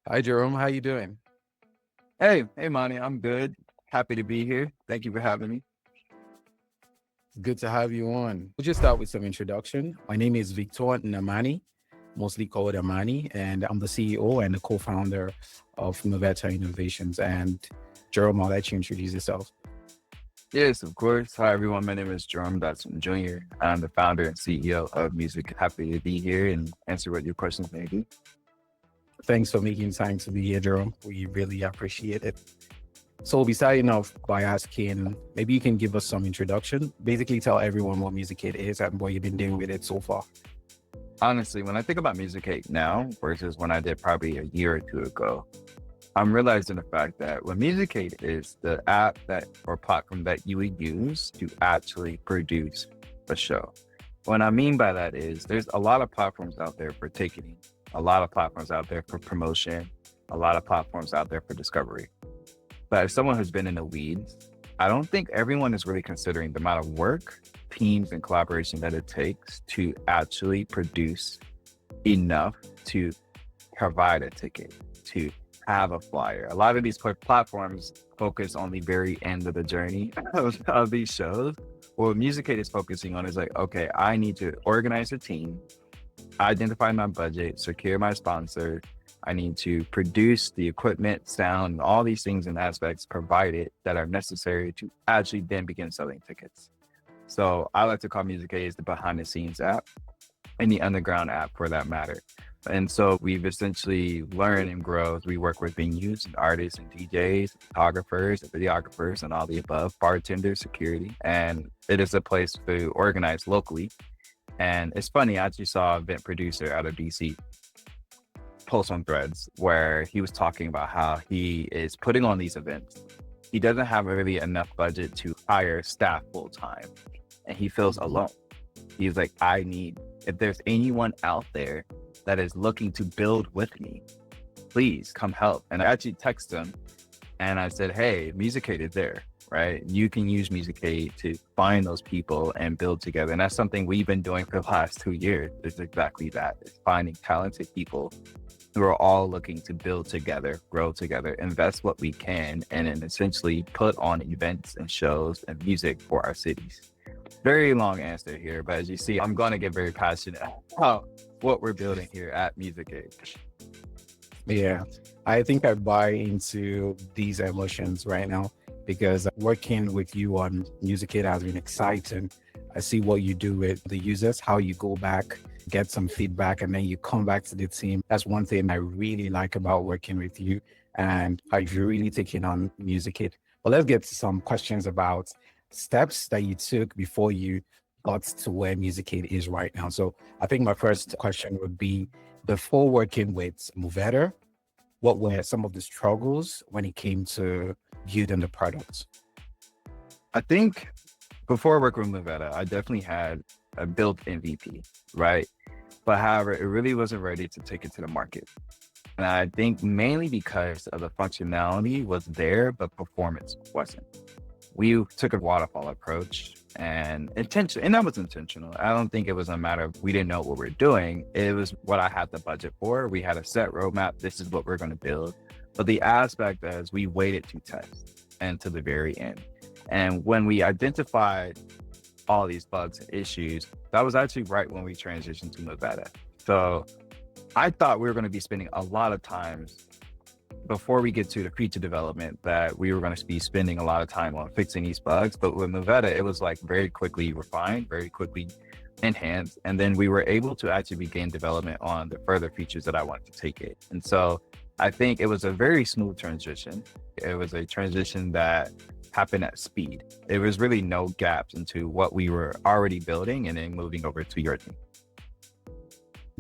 Hi, Jerome. How you doing? Hey, Monty, I'm good. Happy to be here. Thank you for having me. Good to have you on. We'll just start with some introduction. My name is Victor Namani, mostly called Amani, and I'm the CEO and the co-founder of Muveta Innovations. And Jerome, I'll let you introduce yourself. Yes, of course. Hi, everyone. My name is Jerome Dotson Jr. I'm the founder and CEO of Music. Happy to be here and answer what your questions may be. Thanks for making time to be here, Jerome. We really appreciate it. So we'll be starting off by asking, maybe you can give us some introduction. Basically, tell everyone what Musicade is and what you've been doing with it so far. Honestly, when I think about Musicade now versus when I did probably a year or two ago, I'm realizing the fact that when Musicade is the app that or platform that you would use to actually produce a show. What I mean by that is there's a lot of platforms out there for ticketing, a lot of platforms out there for promotion, a lot of platforms out there for discovery. But as someone who's been in the weeds, I don't think everyone is really considering the amount of work, teams, and collaboration that it takes to actually produce enough to provide a ticket, to have a flyer. A lot of these platforms focus on the very end of the journey of these shows. What Musicade is focusing on is like, okay, I need to organize a team, identify my budget, secure my sponsor. I need to produce the equipment, sound, all these things and aspects provided that are necessary to actually then begin selling tickets. So I like to call Musicade the behind the scenes app and the underground app for that matter. And so we've essentially learned and grown. We work with venues and artists and DJs, photographers, and videographers, and all the above, bartenders, security. And it is a place to organize locally. And it's funny, I actually saw an event producer out of DC post on Threads where he was talking about how he is putting on these events. He doesn't have really enough budget to hire staff full time, and he feels alone. He's like, if there's anyone out there that is looking to build with me, please come help. And I actually texted him and I said, hey, Musicade is there, right? You can use Musicade to find those people and build together. And that's something we've been doing for the last 2 years. It's exactly that. It's finding talented people who are all looking to build together, grow together, invest what we can, and then essentially put on events and shows and music for our cities. Very long answer here, but as you see, I'm going to get very passionate about what we're building here at Musicade. Yeah, I think I buy into these emotions right now because working with you on Musicade has been exciting. I see what you do with the users, how you go back, get some feedback, and then you come back to the team. That's one thing I really like about working with you and how you're really taking on Musicade. But let's get to some questions about steps that you took before you got to where Musicade is right now. So I think my first question would be, before working with Muveta, what were some of the struggles when it came to building the product? I think before working with Muveta, I definitely had a built MVP, right? But however, it really wasn't ready to take it to the market. And I think mainly because of the functionality was there, but performance wasn't. We took a waterfall approach and that was intentional. I don't think it was a matter of we didn't know what we are doing. It was what I had the budget for. We had a set roadmap. This is what we're going to build. But the aspect is we waited to test and to the very end. And when we identified all these bugs and issues, that was actually right when we transitioned to Muveta. So I thought we were going to be spending a lot of time before we get to the feature development that we were going to be spending a lot of time on fixing these bugs. But with Muveta, it was like very quickly refined, very quickly enhanced. And then we were able to actually begin development on the further features that I wanted to take it. And so I think it was a very smooth transition. It was a transition that happened at speed. There was really no gaps into what we were already building and then moving over to your team.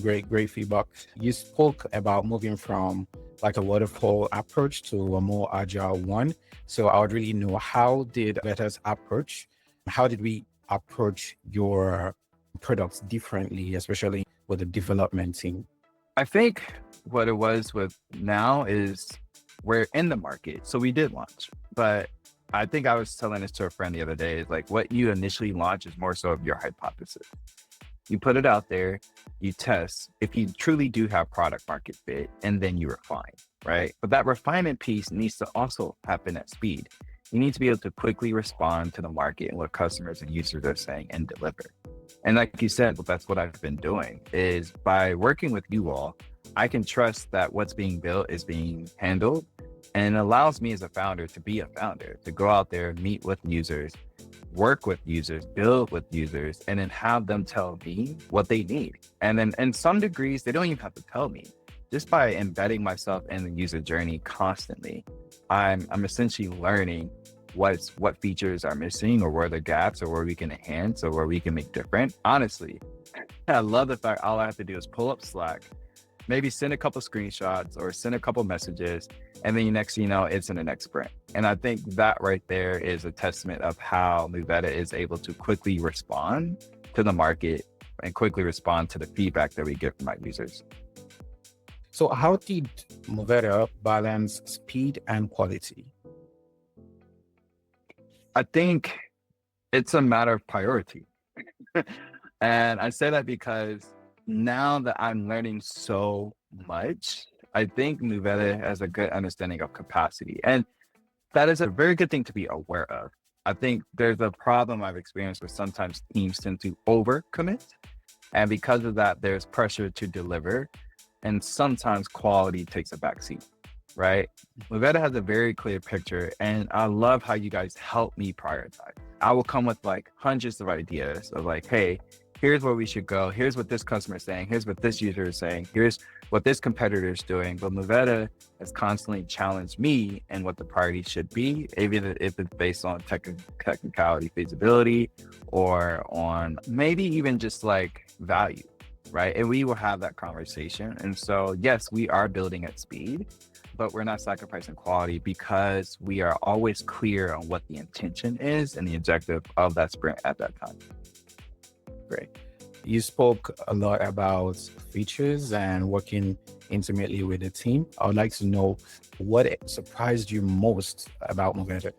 Great feedback. You spoke about moving from like a waterfall approach to a more agile one. So I would really know, how did Veta's approach, how did we approach your products differently, especially with the development team? I think what it was with now is we're in the market. So we did launch, but I think I was telling this to a friend the other day, is like what you initially launch is more so of your hypothesis. You put it out there, you test if you truly do have product market fit, and then you refine. right? But that refinement piece needs to also happen at speed. You need to be able to quickly respond to the market and what customers and users are saying and deliver. And like you said, that's what I've been doing is by working with you all, I can trust that what's being built is being handled, and it allows me as a founder to be a founder, to go out there, meet with users, work with users, build with users, and then have them tell me what they need. And then in some degrees, they don't even have to tell me. Just by embedding myself in the user journey constantly, I'm essentially learning what features are missing or where the gaps or where we can enhance or where we can make different. Honestly, I love the fact all I have to do is pull up Slack, maybe send a couple screenshots or send a couple messages, and then next thing you know, it's in the next sprint. And I think that right there is a testament of how Muveta is able to quickly respond to the market and quickly respond to the feedback that we get from our users. So how did Muveta balance speed and quality? I think it's a matter of priority. And I say that because now that I'm learning so much, I think Muveta has a good understanding of capacity. And that is a very good thing to be aware of. I think there's a problem I've experienced where sometimes teams tend to overcommit. And because of that, there's pressure to deliver. And sometimes quality takes a backseat, right? Muveta has a very clear picture, and I love how you guys help me prioritize. I will come with like hundreds of ideas of like, hey, here's where we should go. Here's what this customer is saying. Here's what this user is saying. Here's what this competitor is doing. But Muveta has constantly challenged me and what the priority should be, even if it's based on technicality, feasibility, or on maybe even just like value, right? And we will have that conversation. And so, yes, we are building at speed, but we're not sacrificing quality because we are always clear on what the intention is and the objective of that sprint at that time. Great. You spoke a lot about features and working intimately with the team. I would like to know what surprised you most about Muveta.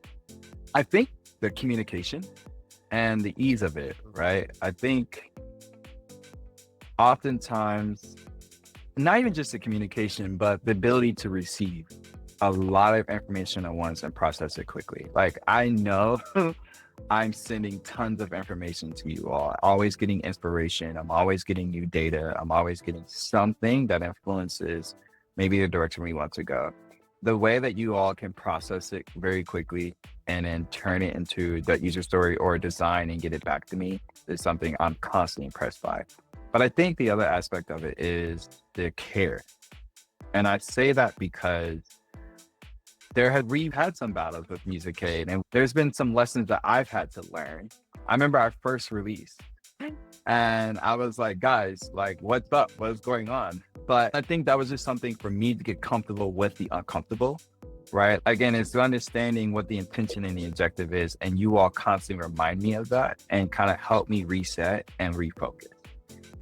I think the communication and the ease of it, right? I think oftentimes, not even just the communication, but the ability to receive a lot of information at once and process it quickly. Like I know I'm sending tons of information to you all, always getting inspiration. I'm always getting new data. I'm always getting something that influences maybe the direction we want to go. The way that you all can process it very quickly and then turn it into the user story or design and get it back to me is something I'm constantly impressed by. But I think the other aspect of it is the care. And I say that because we've had some battles with Musicade, and there's been some lessons that I've had to learn. I remember our first release and I was like, guys, like, what's up? What's going on? But I think that was just something for me to get comfortable with the uncomfortable, right? Again, it's understanding what the intention and the objective is. And you all constantly remind me of that and kind of help me reset and refocus.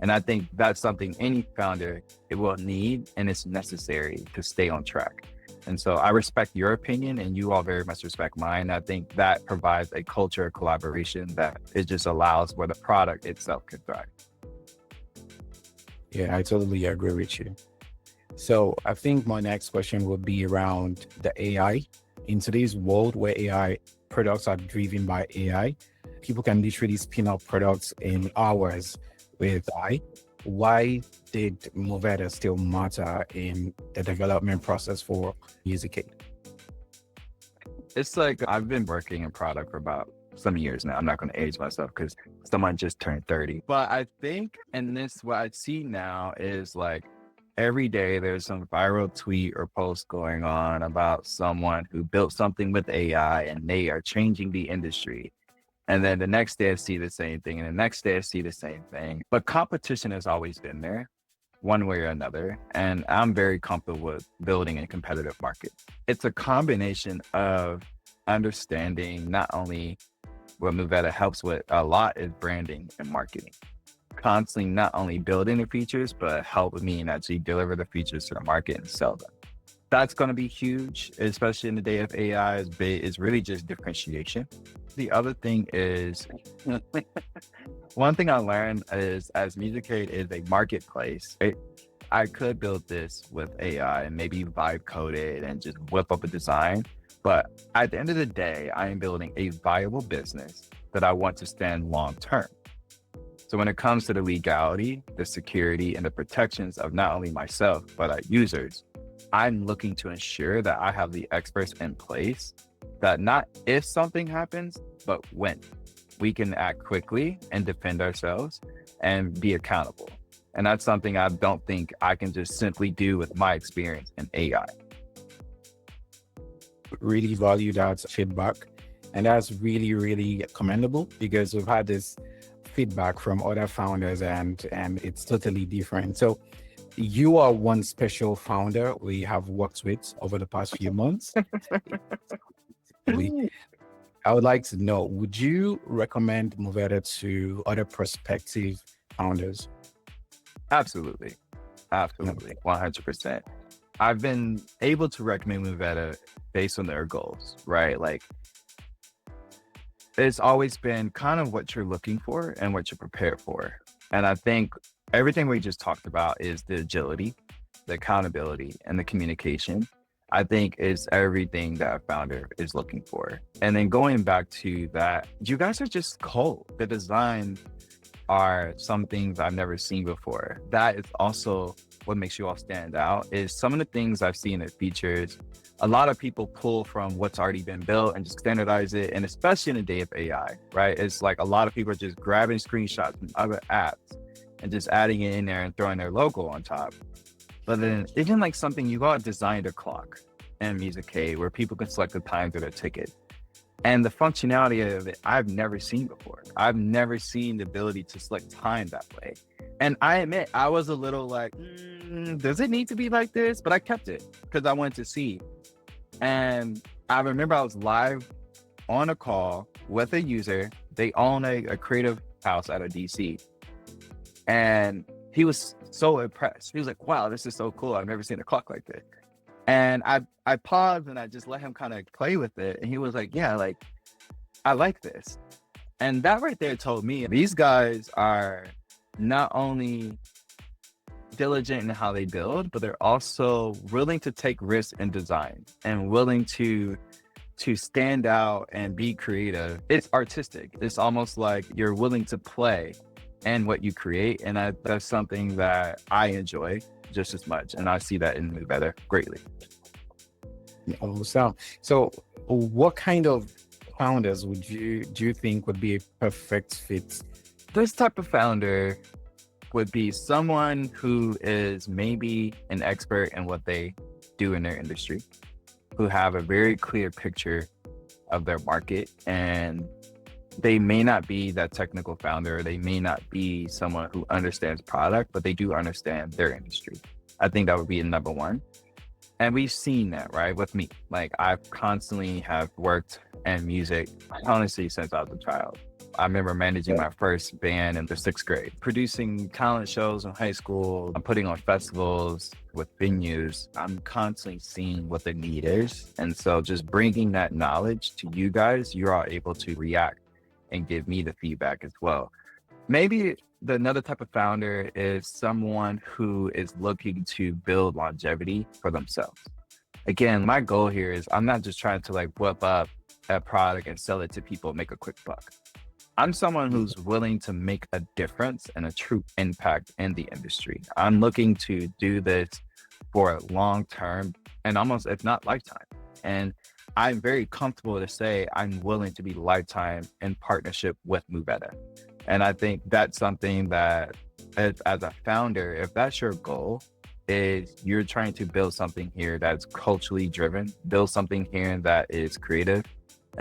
And I think that's something any founder it will need, and it's necessary to stay on track. And so I respect your opinion and you all very much respect mine. I think that provides a culture of collaboration that it just allows where the product itself can thrive. Yeah, I totally agree with you. So I think my next question will be around the AI. In today's world where AI products are driven by AI, people can literally spin up products in hours with AI. Why did Muveta still matter in the development process for Musicade? It's like I've been working in product for about some years now. I'm not going to age myself because someone just turned 30. But I think, and this, what I see now is like every day there's some viral tweet or post going on about someone who built something with AI and they are changing the industry. And then the next day I see the same thing, and the next day I see the same thing. But competition has always been there, one way or another. And I'm very comfortable with building a competitive market. It's a combination of understanding not only what Muveta helps with a lot is branding and marketing. Constantly not only building the features, but helping me and actually deliver the features to the market and sell them. That's going to be huge, especially in the day of AI. Is really just differentiation. The other thing is, one thing I learned is as Musicade is a marketplace, right? I could build this with AI and maybe vibe code it and just whip up a design. But at the end of the day, I am building a viable business that I want to stand long term. So when it comes to the legality, the security, and the protections of not only myself, but our users, I'm looking to ensure that I have the experts in place that not if something happens, but when we can act quickly and defend ourselves and be accountable. And that's something I don't think I can just simply do with my experience in AI. Really value that feedback. And that's really, really commendable because we've had this feedback from other founders and it's totally different. So you are one special founder we have worked with over the past few months. I would like to know, would you recommend Muveta to other prospective founders? Absolutely. Absolutely. 100%. I've been able to recommend Muveta based on their goals, right? Like it's always been kind of what you're looking for and what you're prepared for. And I think everything we just talked about is the agility, the accountability, and the communication. I think is everything that a founder is looking for. And then going back to that, you guys are just cold. The design are some things I've never seen before. That is also what makes you all stand out is some of the things I've seen in features. A lot of people pull from what's already been built and just standardize it. And especially in the day of AI, right? It's like a lot of people are just grabbing screenshots from other apps and just adding it in there and throwing their logo on top. But then even like something you got designed a clock in Musicade where people can select the time for their ticket. And the functionality of it, I've never seen before. I've never seen the ability to select time that way. And I admit, I was a little like, does it need to be like this? But I kept it because I wanted to see. And I remember I was live on a call with a user. They own a creative house out of DC. And he was so impressed. He was like, wow, this is so cool. I've never seen a clock like this. And I paused and I just let him kind of play with it. And he was like, yeah, like, I like this. And that right there told me these guys are not only diligent in how they build, but they're also willing to take risks in design and willing to stand out and be creative. It's artistic. It's almost like you're willing to play in what you create. And that's something that I enjoy just as much. And I see that in Muveta greatly. So what kind of founders do you think would be a perfect fit? This type of founder would be someone who is maybe an expert in what they do in their industry, who have a very clear picture of their market, and they may not be that technical founder. They may not be someone who understands product, but they do understand their industry. I think that would be number one. And we've seen that, right? With me, like I've constantly have worked in music, honestly, since I was a child. I remember managing my first band in the 6th grade, producing talent shows in high school, putting on festivals with venues. I'm constantly seeing what the need is. And so just bringing that knowledge to you guys, you're all able to react and give me the feedback as well. Maybe another type of founder is someone who is looking to build longevity for themselves. Again, my goal here is I'm not just trying to like whip up a product and sell it to people, make a quick buck. I'm someone who's willing to make a difference and a true impact in the industry. I'm looking to do this for a long term and almost, if not lifetime. And I'm very comfortable to say I'm willing to be lifetime in partnership with Muveta. And I think that's something that as a founder, if that's your goal, is you're trying to build something here that's culturally driven, build something here that is creative,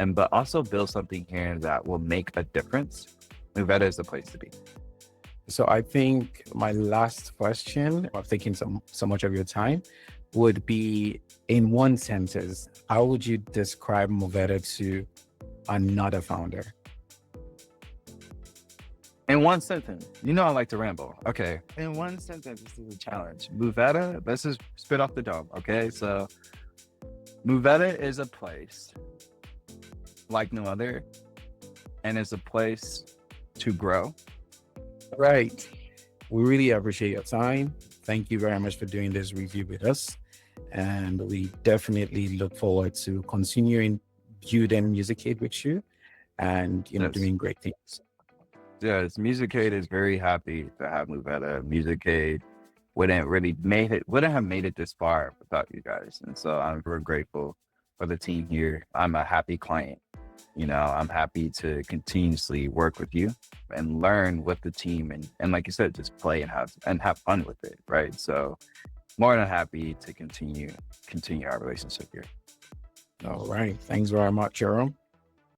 but also build something here that will make a difference, Muveta is the place to be. So I think my last question, I've taken so much of your time, would be in one sentence, how would you describe Muveta to another founder? In one sentence, you know I like to ramble. Okay, in one sentence, this is a challenge. Muveta, let's just spit off the dome, okay? So Muveta is a place like no other, and it's a place to grow. Right. We really appreciate your time. Thank you very much for doing this review with us. And we definitely look forward to continuing building Musicade with you and Yes. doing great things. Yes, Musicade is very happy to have Muveta. Musicade wouldn't have made it this far without you guys. And so I'm very grateful for the team here. I'm a happy client. I'm happy to continuously work with you and learn with the team and like you said, just play and have fun with it. Right. So more than happy to continue our relationship here. All right. Thanks very much, Jerome.